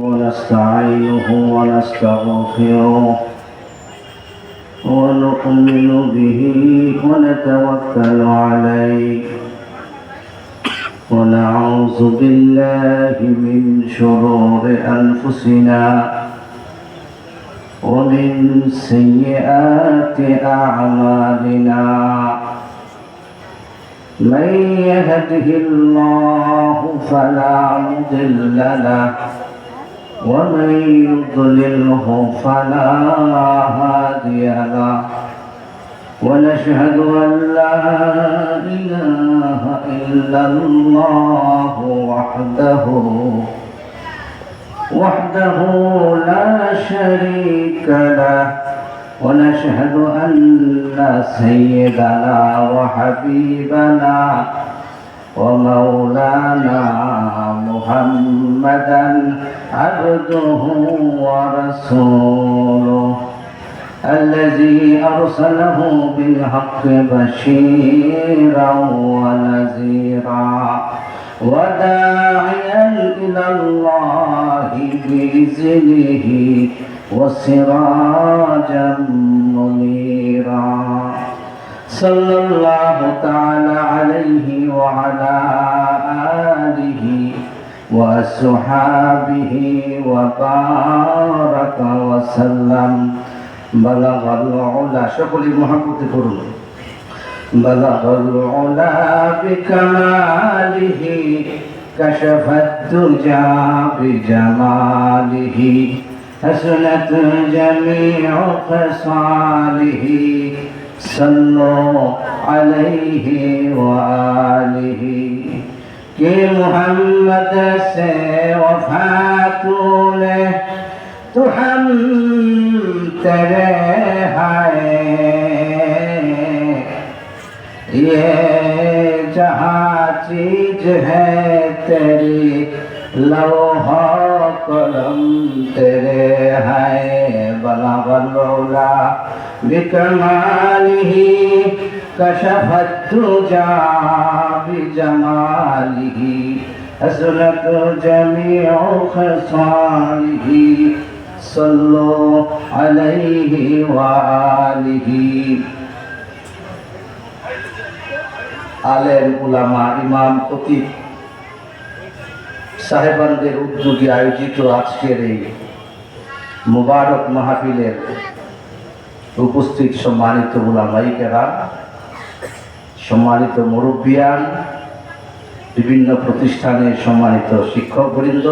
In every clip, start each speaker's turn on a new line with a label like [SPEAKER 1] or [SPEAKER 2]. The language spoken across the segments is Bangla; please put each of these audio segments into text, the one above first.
[SPEAKER 1] ونستعينه ونستغفره ونؤمن به ونتوكل عليه ونعوذ بالله من شرور أنفسنا ومن سيئات أعمالنا من يهده الله فلا مضل له ومن يضلله فلا هادي له ونشهد أن لا إله إلا الله وحده لا شريك له ونشهد أن سيدنا وحبيبنا ومولانا محمدا عبده ورسوله الذي أرسله بالحق بشيرا ونذيرا وداعيا إلى الله بإذنه وسراجا منيرا صلى الله تعالى عليه وعلى آله وأصحابه وبارك وسلم بلغ العلا شكل محبة كرم بلغ العلا بكماله كشف الدجى بجماله حسنت جميع خصاله صلوا عليه وآله کہ محمد سے وفا تو لے تو ہم تیرے ہائے یہ جہاں چیز ہے تیری لوح قلم تیرے ہے بلغ العلا بکمالہ کشف الدجى بجمالہ حسنت جميع خصاله صلوا عليه وآله আলেম উলামা ইমাম খতিব সাহেবানদের উদ্যোগে আয়োজিত আজকের এই মুবারক মাহফিলের উপস্থিত সম্মানিত উলামায়ে কেরাম, সম্মানিত মুরব্বিয়ান, বিভিন্ন প্রতিষ্ঠানের সম্মানিত শিক্ষকবৃন্দ,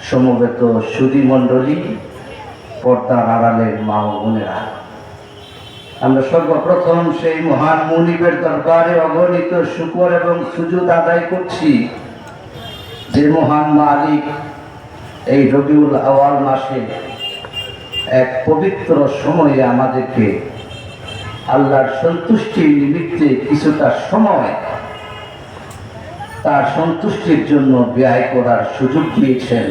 [SPEAKER 1] সমবেত সুধী মণ্ডলী, পর্দার আড়ালের মা ও বোনেরা, আমরা সর্বপ্রথম সেই মহান মুনিবের দরবারে অগণিত শুকর এবং সুজুদ আদায় করছি যে মহান মালিক এই রবিউল আওয়াল মাসে এক পবিত্র সময়ে আমাদেরকে আল্লাহর সন্তুষ্টির নিমিত্তে কিছুটা সময় তার সন্তুষ্টির জন্য ব্যয় করার সুযোগ দিয়েছেন,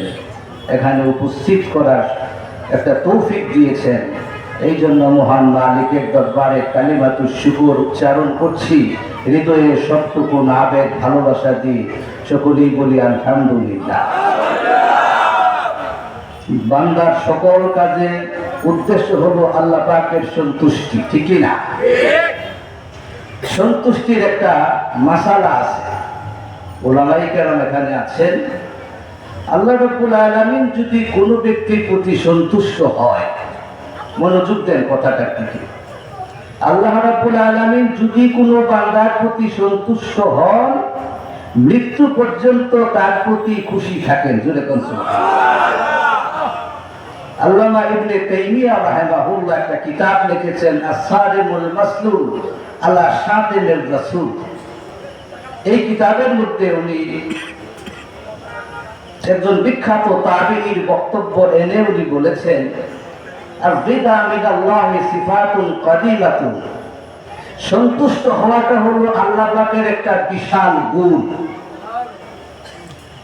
[SPEAKER 1] এখানে উপস্থিত করার একটা তৌফিক দিয়েছেন। এই জন্য মহান মালিকের দরবারে কালিমাতুশ শুকর উচ্চারণ করছি, হৃদয়ে সবটুকু আবেগ ভালোবাসা দিয়ে সকলেই বলি আলহামদুলিল্লাহ। বান্দার সকল কাজে উদ্দেশ্য হলো আল্লাহ পাকের সন্তুষ্টি, ঠিকই না? সন্তুষ্টির একটা মাসালা আছে, উলামায়ে কেরাম এখানে আছেন। আল্লাহ রাব্বুল আলামিন যদি কোনো ব্যক্তির প্রতি সন্তুষ্ট হয়, মনোযোগ দেন কথাটা কি, আল্লাহ রাব্বুল আলামিন যদি কোনো বান্দার প্রতি সন্তুষ্ট হন, মৃত্যু পর্যন্ত তার প্রতি খুশি থাকেন। জোরে কোন সুবহানাল্লাহ। আল্লামা ইবনে তাইমিয়া রাহিমাহুল্লাহ একটা কিতাব লিখেছেন আস-সারিমুল মাসলুল আলা শাতিমির রাসূল। এই কিতাবের মধ্যে উনি একজন বিখ্যাত তাবিঈর বক্তব্য এনে উনি বলেছেন, আর-রিদা মিনাল্লাহি সিফাতুন কাদিমাতুন, সন্তুষ্ট হওয়াটা হলো আল্লাহ পাকের একটা বিশাল গুণ।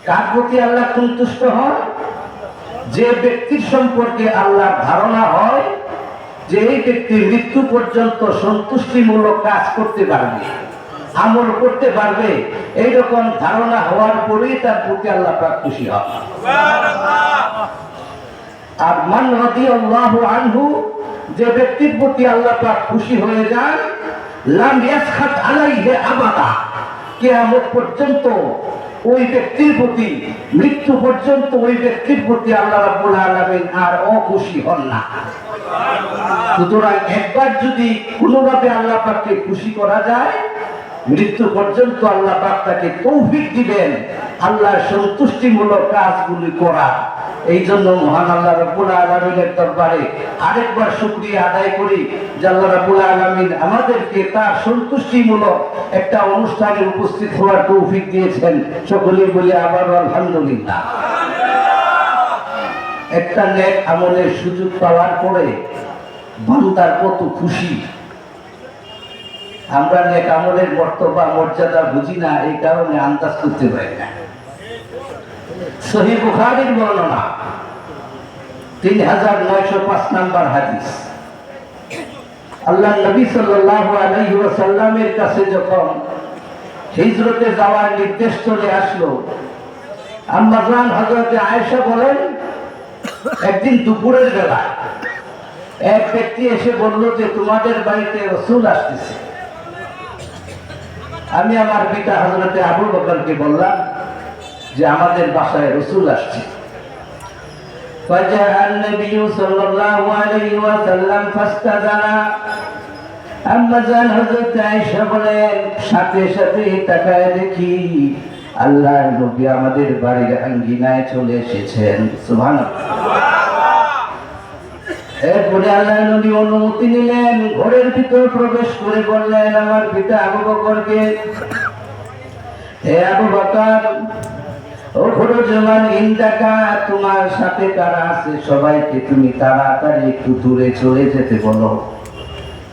[SPEAKER 1] কার প্রতি আল্লাহ সন্তুষ্ট হয়? যে ব্যক্তির সম্পর্কে আল্লাহর ধারণা হয় যে এই ব্যক্তি মৃত্যু পর্যন্ত সন্তুষ্টিমূলক কাজ করতে পারবে, আমল করতে পারবে, এইরকম ধারণা হওয়ার পরেই তার প্রতি আল্লাহ পাক খুশি হন। আর মান রাদিয়াল্লাহু আনহু, যে ব্যক্তির প্রতি আল্লাহ পাক খুশি হয়ে যান, লাম ইয়াসখাত আলাইহি আবাদা, কিয়ামত পর্যন্ত ওই ব্যক্তির প্রতি, মৃত্যু পর্যন্ত ওই ব্যক্তির প্রতি আল্লাহ রাব্বুল আলামিন আর অখুশি হন না। সুতরাং একবার যদি কোনোভাবে আল্লাহ পাককে খুশি করা যায়, মৃত্যু পর্যন্ত আল্লাহ পাক তাকে তৌফিক দিবেন আল্লাহর সন্তুষ্টিমূলক কাজগুলি করা। এই জন্য মহান আল্লাহ রাব্বুল আলামিনের দরবারে আরেকবার শুকরিয়া আদায় করি যে আল্লাহ রাব্বুল আলামিন আমাদেরকে তার সন্তুষ্টিমূলক একটা অনুষ্ঠানে উপস্থিত হওয়ার তৌফিক দিয়েছেন। সকলেই বলি আবার আলহামদুলিল্লাহ। একটা নেক আমলের সুযোগ পাওয়ার পরে বান্দার কত খুশি। আমরা নেক আমলের মর্তবা মর্যাদা বুঝি না, এই কারণে আন্দাজ করতে পারি না। সহিহ বুখারীর বর্ণনা 3905 নম্বর হাদিস। আল্লাহ নবী সাল্লাল্লাহু আলাইহি ওয়াসাল্লামের কাছে যখন হিজরতে যাওয়ার নির্দেশ চলে আসলো, আম্মা জান হযরত আয়েশা বলেন, একদিন দুপুরের বেলা এক ব্যক্তি এসে বলল যে তোমাদের বাড়িতে রাসূল আসতেছে। আমি আমার পিতা হযরতে আবু বকরকে বললাম যে আমাদের বাসায় রাসূল আসছে। فجاء النبي صلى الله عليه وسلم فاستأذن। আম্মা জান হযরত আয়েশা বলেন, সাথে সাথে তাকায় দেখি আল্লাহর নবী আমাদের বাড়ির আঙ্গিনায় চলে এসেছেন। সুবহানাল্লাহ। এরপরে আল্লাহর নবী অনুমতি নিলেন, ঘরের ভিতর প্রবেশ করে বললেন আমার পিতা আবু বকরকে, হে আবু বকর, তোমার সাথে কারা আছে সবাইকে তুমি তাড়াতাড়ি একটু দূরে চলে যেতে বলো।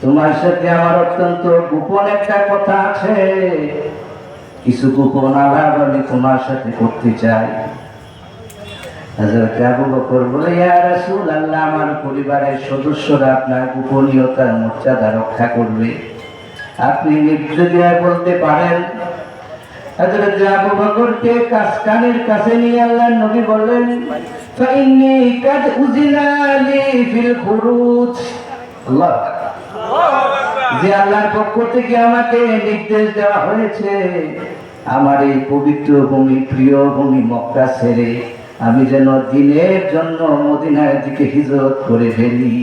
[SPEAKER 1] তোমার সাথে আমার অত্যন্ত গোপন একটা কথা আছে, কিছু গোপন আলাপ আমি তোমার সাথে করতে চাই। হযরত আবু বকর বলে, ইয়া রাসূলুল্লাহ, আমার পরিবারের সদস্যরা আপনার গোপনীয়তার মর্যাদা রক্ষা করবে, আপনি নির্দ্বিধায় বলতে পারেন। হযরত আবু বকরকে কানের কাছে নিয়ে আল্লাহর নবী বললেন, ফাইন্নী কাদ উযিনা লি ফিল খুরুজ। আল্লাহ যে আল্লাহর পক্ষ থেকে আমাকে নির্দেশ দেওয়া হয়েছে আমার এই পবিত্র ভূমি, প্রিয় ভূমি মক্কা ছেড়ে আমি যেন দিনের জন্য মদিনার দিকে হিজরত করে ফেলি।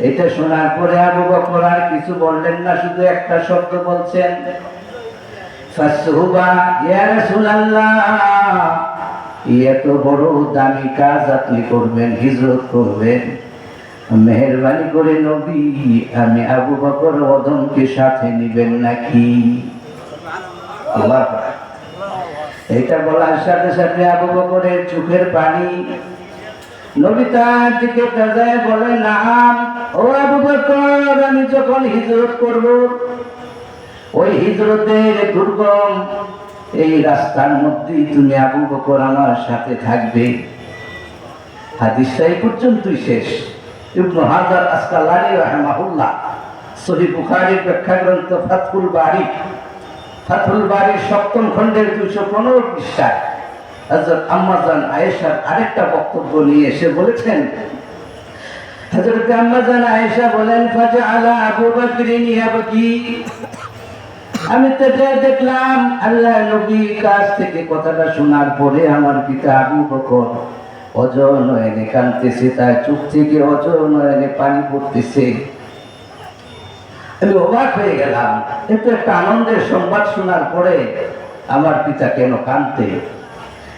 [SPEAKER 1] এটা শোনার পরে আবু বকর আর কিছু বললেন না, শুধু একটা শব্দ বলছেন, ফাসহুবা ইয়া রাসূলুল্লাহ, এত বড় দামি কাজ আপনি করবেন, হিজরত করবেন, মেহেরবানি করে নবী আমি আবু বকর ওদমকে সাথে নিবেন নাকি? আল্লাহ, এটা বলার সাথে সাথে আবু বকরের চোখের পানি। নবী তার দিকে তাকায় বলে, নাম ও আবু বকর, আমি যখন হিজরত করব ওই হিজরতের দুর্গম এই রাস্তার মধ্যেই তুমি আবু বকর আমার সাথে থাকবে। হাদিসটা এই পর্যন্তই শেষ। ইবনে হাজার আসকালানী রাহিমাহুল্লাহ সহিহ বুখারীর ব্যাখ্যা গ্রন্থ ফাতহুল বারীর 7ম খণ্ডের 215 পৃষ্ঠায় হযরত আম্মা জান আয়েশার আরেকটা বক্তব্য নিয়ে এসে বলেছেন, হযরত আম্মা জান আয়েশা বলেন, ফাজআলা আবু বকরিন ইয়াবকি, আমি তো দেখলাম আল্লাহর নবীর কাছ থেকে কথাটা শোনার পরে আমার পিতা আবু বকর অজনয়নে কাঁদতেছে, তার চোখ থেকে অজনয়নে পানি পড়তেছে। আমি অবাক হয়ে গেলাম, এত একটা আনন্দের সংবাদ শোনার পরে আমার পিতা কেন কাঁদতে?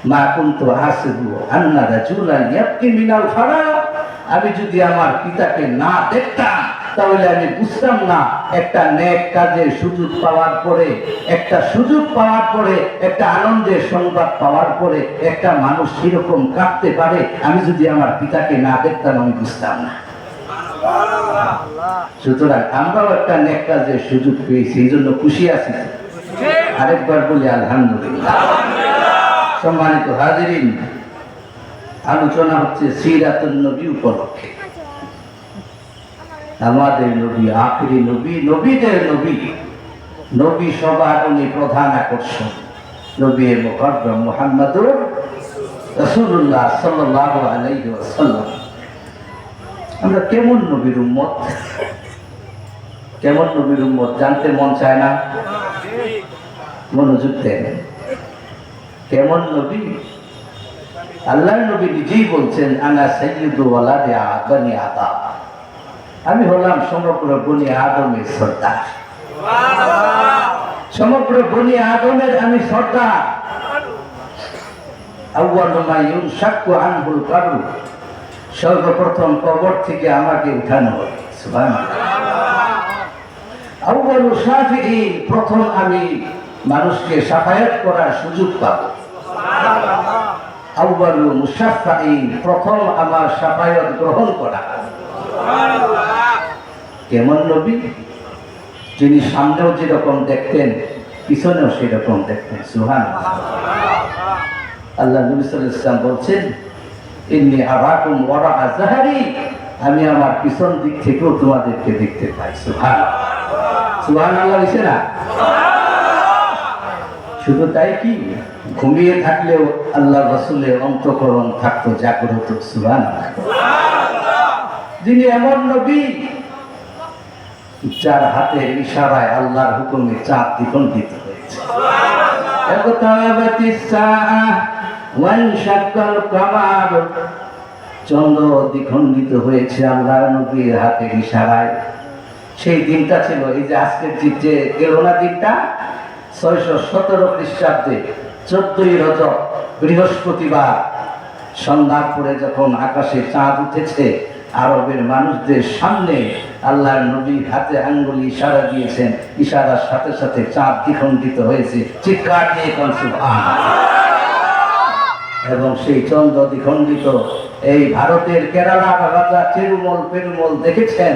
[SPEAKER 1] মা কুনতু হাসিবু আন্না রাজুলান ইয়াবকি মিনাল ফারা, আমি যদি আমার পিতাকে না দেখতাম তাহলে আমি বুঝতাম না একটা নেক কাজের সুযোগ পাওয়ার পরে, একটা আনন্দের সংবাদ পাওয়ার পরে একটা মানুষ সেরকম কাঁদতে পারে। আমি যদি আমার পিতাকে না দেখতাম আমি বুঝতাম না। সুতরাং আমরাও একটা নেক কাজের সুযোগ পেয়েছি, এই জন্য খুশি আছি। আরেকবার বলি আলহামদুলিল্লাহ। সম্মানিত হাজিরিন, আলোচনা হচ্ছে সিরাতুন নবী উপলক্ষে। আমাদের নবী, আখিরি নবী, নবীদের নবী, নবী সবার উনি প্রধান আকর্ষণ। নবী মুকাররম মুহাম্মদুর রাসূলুল্লাহ সাল্লাল্লাহু আলাইহি ওয়াসাল্লাম। আমরা কেমন নবীর উম্মত, কেমন নবীর উম্মত জানতে মন চায় না? মনোযোগ দেন। কেমন নবী? আল্লাহর নবী নিজেই বলছেন, আনা সাইয়্যিদু ওয়ালাদি বনি আদম, আমি হলাম সমগ্র বনি আদমের সর্দার। সমগ্র বনি আদমের আমি সর্দার। আউয়ালু মা ইউনশাক্কু আনহুল কবর, সর্বপ্রথম কবর থেকে আমাকে উঠানো হবে। সুবহানাল্লাহ। আউয়ালু শাফিঈন, প্রথম আমি মানুষকে শাফায়াত করার সুযোগ পাবো। আউয়ালু মুশাফফাঈন, প্রথম আমার শাফায়াত গ্রহণ করা। কেমন নবী? যিনি সামনেও যেরকম দেখতেন পিছনেও সেরকম দেখতেন। সুবহানাল্লাহ। আল্লাহ নবী সাল্লাল্লাহু আলাইহি ওয়াসাল্লাম বলছেন, ইন্নী আরাকুম ওয়ারাআ যাহরি, আমি আমার পিছন দিক থেকেও তোমাদেরকে দেখতে পাই। সুবহানাল্লাহ। সুবহানাল্লাহ বলছে না? শুধু তাই কি, ঘুমিয়ে থাকলেও আল্লাহ রাসূলের অন্তঃকরণ থাকতো জাগ্রত। সুবহানাল্লাহ। যিনি এমন নবী যার হাতের ইশারায় আল্লাহর হুকুমে চাঁদ দ্বিখণ্ডিত হয়েছে। চন্দ্র দ্বিখণ্ডিত হয়েছে আল্লাহর নবীর হাতের ইশারায়। সেই দিনটা ছিল, এই যে আজকের যে এলোনা দিনটা, 617 খ্রিস্টাব্দে 14ই রজব বৃহস্পতিবার সন্ধ্যার পরে যখন আকাশে চাঁদ উঠেছে, আরবের মানুষদের সামনে আল্লাহর নবী হাতে আঙ্গুলি ইশারা দিয়েছেন, ইশারার সাথে সাথে চাঁদ দ্বিখণ্ডিত হয়েছে। চিৎকার দিয়ে কোন সুবহানাল্লাহ। এবং সেই চন্দ্র দ্বিখণ্ডিত এই ভারতের কেরালা রাজা পেরুমল দেখেছেন।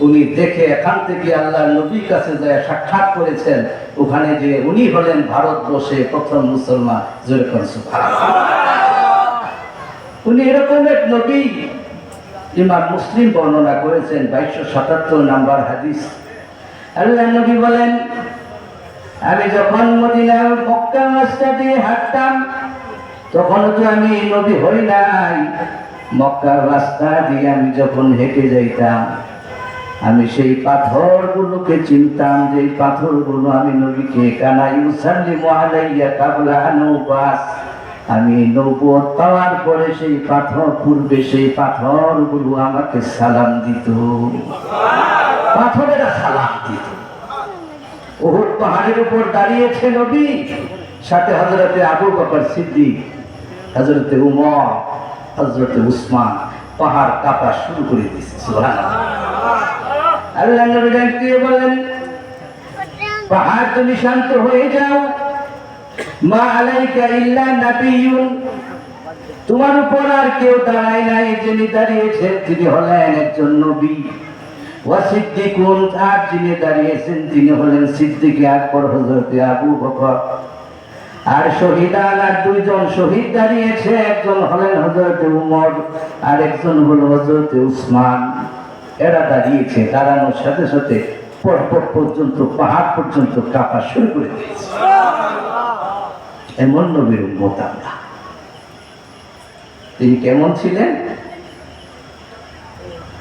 [SPEAKER 1] উনি দেখে এখান থেকে আল্লাহর নবীর কাছে যায় সাক্ষাৎ করেছেন। ওখানে যে উনি হলেন ভারতবর্ষে প্রথম মুসলমান। জোরে কোন সুবহানাল্লাহ। উনি এরকম এক নবী। ইমাম মুসলিম বর্ণনা করেছেন 2277 নম্বর হাদিস। আল্লাহর নবী বলেন, আমি যখন মদিনা মক্কা রাস্তা দিয়ে হাঁটতাম তখন তো আমি নবী হই নাই। মক্কার রাস্তা দিয়ে আমি যখন হেঁটে যাইতাম, আমি সেই পাথরগুলোকে চিনতাম, যে পাথরগুলো আমি নবীকে কানা ইউসাল্লিমু আলাইয়া কাবলা আন উবাস, আমি নবুয়ত পাওয়ার পরে সেই পাথর, পূর্বে সেই পাথরগুলো আমাকে সালাম দিত। পাথরেরা সালাম দিত। উহুদ পাহাড়ের উপর দাঁড়িয়েছে নবী, সাথে হযরতে আবু বকর সিদ্দিক, হযরতে উমর, হযরতে উসমান, পাহাড় কাঁপা শুরু করে দিয়েছে। সুবহানাল্লাহ। আল্লাহ নবী ডাকিয়ে বলেন, পাহাড় তুমি শান্ত হয়ে যাও, মা আলাইকা ইল্লা নাবিয়্যুন, তোমার উপর আর কেউ দাঁড়ায় নাই, যিনি দাঁড়িয়েছেন তিনি হলেন একজন নবী। ওয়া সিদ্দিকুন, আর যিনি দাঁড়িয়েছেন তিনি হলেন সিদ্দিকে আকবর হযরতে আবু বকর। আর শহীদান, আর দুইজন শহীদ দাঁড়িয়েছে, একজন হলেন হযরতে উমর আর একজন হল হযরতে উসমান। এরা দাঁড়িয়েছে, দাঁড়ানোর সাথে সাথে পর্বত পর্যন্ত, পাহাড় পর্যন্ত কাঁপা শুরু করে দিয়েছে। এমন নবীর উম্মত আমরা। তিনি কেমন ছিলেন,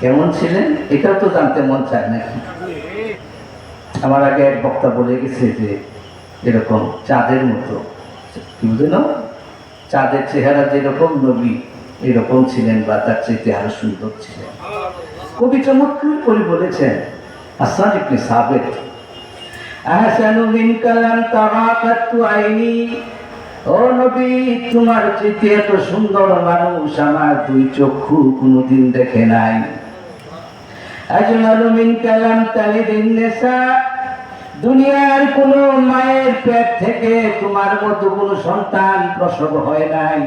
[SPEAKER 1] কেমন ছিলেন এটাও তো জানতে মন চায় নাকি? আমার আগে এক বক্তা বলে গেছে যে এরকম চাঁদের মতো, কি বুঝলো, চাঁদের চেহারা যেরকম নবী এরকম ছিলেন, বা তার চেয়ে আরো সুন্দর ছিলেন। কবি চমৎকার করে বলেছেন, হাসান ইবনে সাবিত, আহসানু মিনকা লাম তারাকাতু আইনি, ও নবী তোমার চেয়ে এত সুন্দর মানুষ আমার দুই চক্ষু কোনোদিন দেখে নাই। আজমালু মিনকা লাম তালিদিন নিসা, দুনিয়ার কোন মায়ের পেট থেকে তোমার মতো কোন সন্তান প্রসব হয় নাই।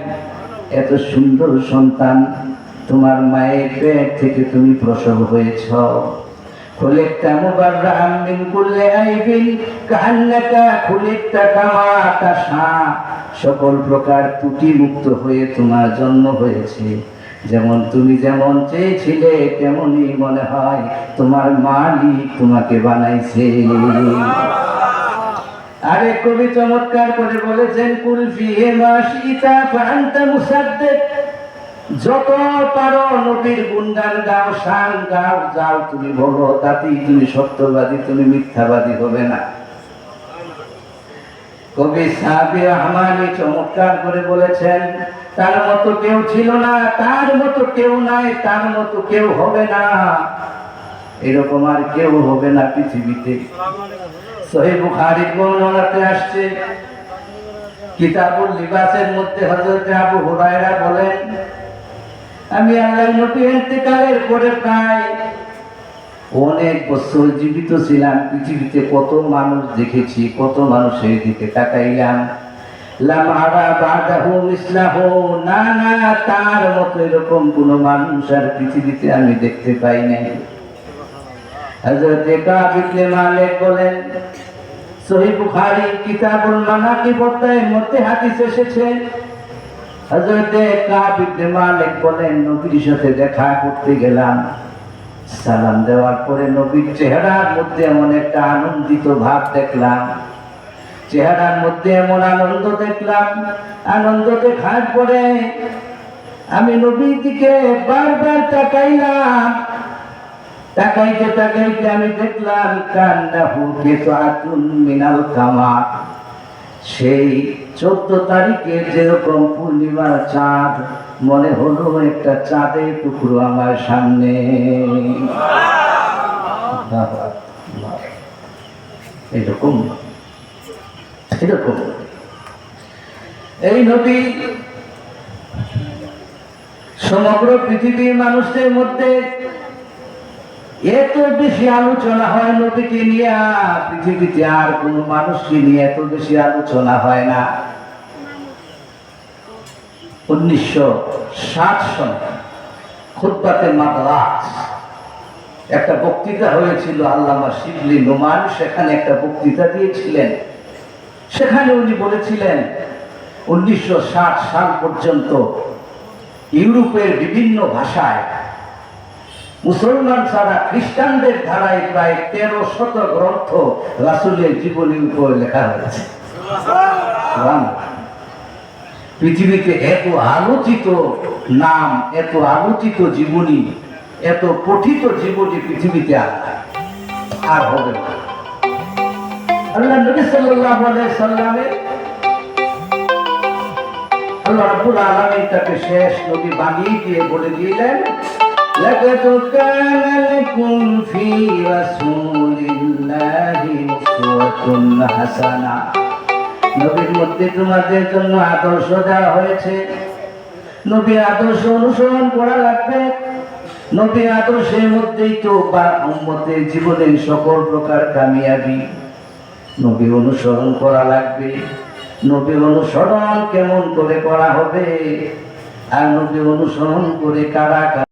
[SPEAKER 1] এত সুন্দর সন্তান তোমার মায়ের পেট থেকে তুমি প্রসব হয়েছ। খুলিকতা মুবাররাআন মিন কুল্লি আইবিন কাআন্নাকা খুলিকতা কামা তাশা, সকল প্রকার ত্রুটি মুক্ত হয়ে তোমার জন্ম হয়েছে। যেমন তুমি যেমন চেয়েছিলে তেমনই মনে হয় তোমার মালিক তোমাকে বানাইছে। আরে কবি চমৎকার করে বলেছেন, কুল ফিহিমা শিতা ফাআনতা মুসাদ্দিক। যত পারো নবীর গুণগান গাও, শান গাও, যাও তুমি বলো, তাতেই তুমি সত্যবাদী, তুমি মিথ্যাবাদী হবে না। কবি সাহাবী রহমানী চমৎকার করে বলেছেন, তার মতো কেউ ছিল না, তার মতো কেউ নাই, তার মতো কেউ হবে না, এরকম আর কেউ হবে না পৃথিবীতে। সহিহ বুখারীর বর্ণনাতে আসছে, কিতাবুল লিবাসের মধ্যে হযরত আবু হুরায়রা বলেন, আমি আল্লাহর নবী ইন্তেকালের পরে প্রায় অনেক বছর জীবিত ছিলাম, পৃথিবীতে কত মানুষ দেখেছি, কত মানুষের দিকে তাকাইলাম, লাম আরা বাদাহু মিসলাহু, না না, তার মতো এরকম কোন মানুষ আর পৃথিবীতে আমি দেখতে পাই নাই। হযরত কাব ইবনে মালিক বলেন, সহিহ বুখারী কিতাবুল মানাকিব অধ্যায়ের মধ্যে হাদিস এসেছে, হযরত কাব ইবনে মালিক বলেন, নবীর সাথে দেখা করতে গেলাম, সালাম দেওয়ার পরে নবীর চেহারার মধ্যে এমন একটা আনন্দিত ভাব দেখলাম, চেহারার মধ্যে এমন আনন্দ দেখলাম, আনন্দ দেখার পরে আমি নবীর দিকে বারবার তাকাইলাম, তাকাইতে তাকাইতে আমি দেখলাম কান্নাহু কিসাতুন মিনাল কামার, সেই 14 তারিখে যেরকম পূর্ণিমার চাঁদ, মনে হলো একটা চাঁদের টুকরো আমার সামনে। এরকম এরকম এই নবী সমগ্র পৃথিবীর মানুষদের মধ্যে এত বেশি আলোচনা হয় নবীকে নিয়ে, পৃথিবীতে আর কোন মানুষকে নিয়ে এত বেশি আলোচনা হয় না। 1960 সনে খুতবাতে মাদরাজ একটা বক্তৃতা হয়েছিল, আল্লামা শিবলি নোমান সেখানে একটা বক্তৃতা দিয়েছিলেন। সেখানে উনি বলেছিলেন 1960 সাল পর্যন্ত ইউরোপের বিভিন্ন ভাষায় মুসলমান ছাড়া খ্রিস্টানদের ধারায় প্রায় 1300 গ্রন্থ রাসূলের জীবনীর উপর লেখা হয়েছে। পৃথিবীতে এত আলোচিত নাম, এত আলোচিত জীবনী, এত পঠিত জীবনী পৃথিবীতে আর হবে না। আল্লাহ নবী সাল্লাল্লাহু আলাইহি সাল্লামে আল্লাহ রাব্বুল আলামিন তাকে শেষ নবী বানিয়ে দিয়ে বলে দিলেন, লাকাদ কানা লাকুম ফি রাসূলিল্লাহি উসওয়াতুন হাসানাহ। নবীর মধ্যে তোমাদের জন্য আদর্শ দেওয়া হয়েছে, নবীর আদর্শ অনুসরণ করা লাগবে। নবীর আদর্শের মধ্যেই তো উম্মতের জীবনের সকল প্রকার কামিয়াবি। নবী অনুসরণ করা লাগবে। নবী অনুসরণ কেমন করে করা হবে, আর নবী অনুসরণ করে কারা